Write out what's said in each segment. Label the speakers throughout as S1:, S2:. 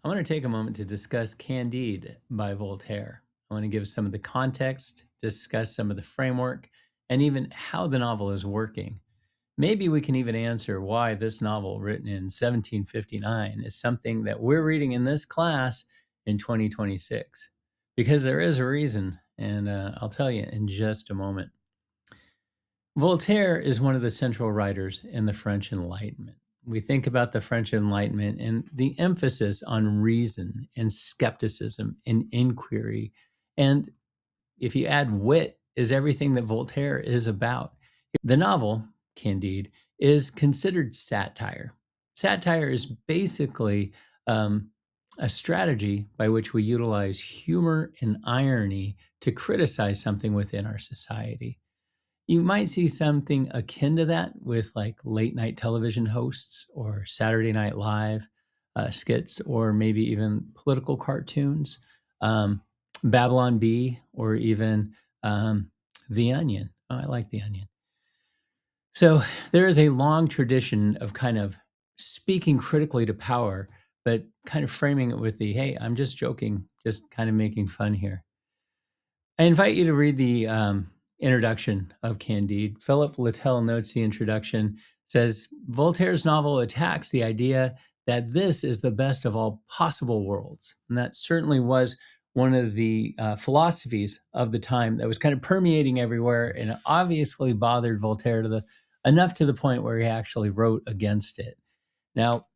S1: I want to take a moment to discuss Candide by Voltaire. I want to give some of the context, discuss some of the framework, and even how the novel is working. Maybe we can even answer why this novel, written in 1759, is something that we're reading in this class in 2026. Because there is a reason, and I'll tell you in just a moment. Voltaire is one of the central writers in the French Enlightenment. We think about the French Enlightenment and the emphasis on reason and skepticism and inquiry. And if you add wit, is everything that Voltaire is about. The novel, Candide, is considered satire. Satire is basically a strategy by which we utilize humor and irony to criticize something within our society. You might see something akin to that with like late night television hosts or Saturday Night Live skits, or maybe even political cartoons, Babylon Bee, or even The Onion. Oh, I like The Onion. So there is a long tradition of kind of speaking critically to power, but kind of framing it with the, hey, I'm just joking, just kind of making fun here. I invite you to read the introduction of Candide. Philip Littell notes the introduction, says, Voltaire's novel attacks the idea that this is the best of all possible worlds. And that certainly was one of the philosophies of the time that was kind of permeating everywhere, and it obviously bothered Voltaire enough to the point where he actually wrote against it. Now,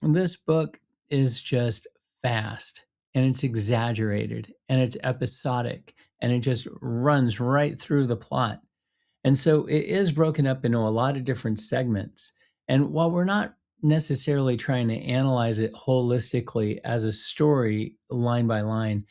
S1: this book is just fast, and it's exaggerated, and it's episodic, and it just runs right through the plot. And so it is broken up into a lot of different segments. And while we're not necessarily trying to analyze it holistically as a story line by line,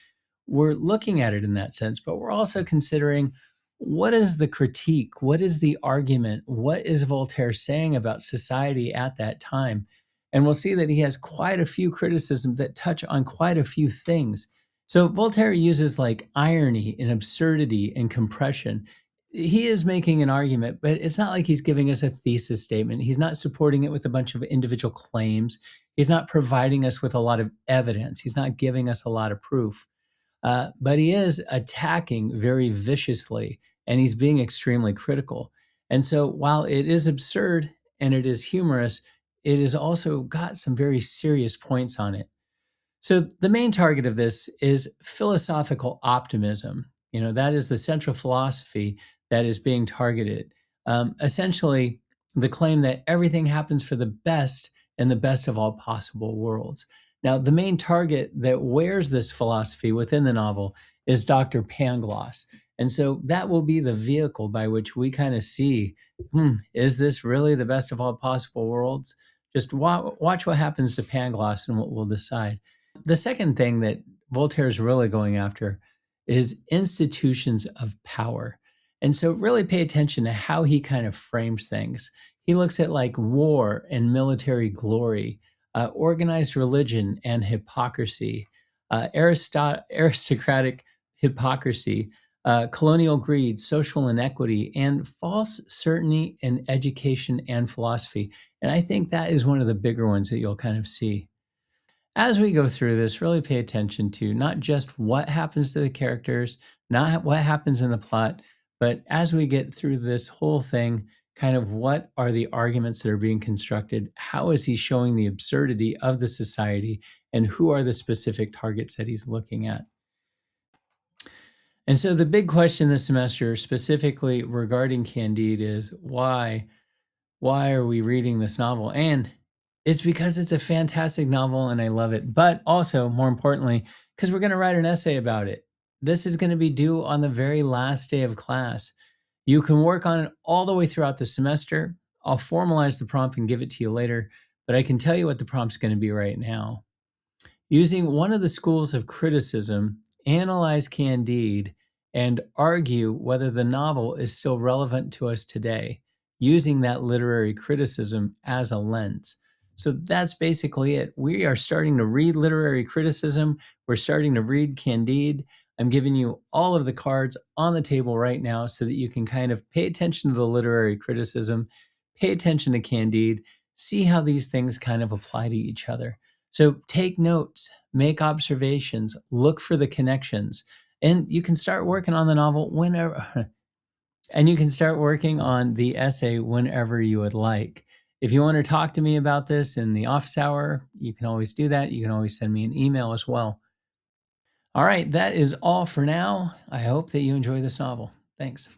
S1: we're looking at it in that sense, but we're also considering, what is the critique? What is the argument? What is Voltaire saying about society at that time? And we'll see that he has quite a few criticisms that touch on quite a few things. So Voltaire uses like irony and absurdity and compression. He is making an argument, but it's not like he's giving us a thesis statement. He's not supporting it with a bunch of individual claims. He's not providing us with a lot of evidence. He's not giving us a lot of proof. But he is attacking very viciously, and he's being extremely critical. And so while it is absurd and it is humorous, it has also got some very serious points on it. So the main target of this is philosophical optimism. That is the central philosophy that is being targeted. Essentially, the claim that everything happens for the best and the best of all possible worlds. Now, the main target that wears this philosophy within the novel is Dr. Pangloss. And so that will be the vehicle by which we kind of see, is this really the best of all possible worlds? Just watch what happens to Pangloss and what we'll decide. The second thing that Voltaire is really going after is institutions of power. And so really pay attention to how he kind of frames things. He looks at like war and military glory, organized religion and hypocrisy, aristocratic hypocrisy, colonial greed, social inequity, and false certainty in education and philosophy. And I think that is one of the bigger ones that you'll kind of see. As we go through this, really pay attention to not just what happens to the characters, not what happens in the plot, but as we get through this whole thing, kind of what are the arguments that are being constructed? How is he showing the absurdity of the society? And who are the specific targets that he's looking at? And so the big question this semester, specifically regarding Candide, is why are we reading this novel? And it's because it's a fantastic novel and I love it, but also more importantly, because we're going to write an essay about it. This is going to be due on the very last day of class. You can work on it all the way throughout the semester. I'll formalize the prompt and give it to you later, but I can tell you what the prompt's going to be right now. Using one of the schools of criticism, analyze Candide and argue whether the novel is still relevant to us today, using that literary criticism as a lens. So that's basically it. We are starting to read literary criticism. We're starting to read Candide. I'm giving you all of the cards on the table right now so that you can kind of pay attention to the literary criticism, pay attention to Candide, see how these things kind of apply to each other. So take notes, make observations, look for the connections, and you can start working on the novel whenever. And you can start working on the essay whenever you would like. If you want to talk to me about this in the office hour, you can always do that. You can always send me an email as well. All right, that is all for now. I hope that you enjoy this novel. Thanks.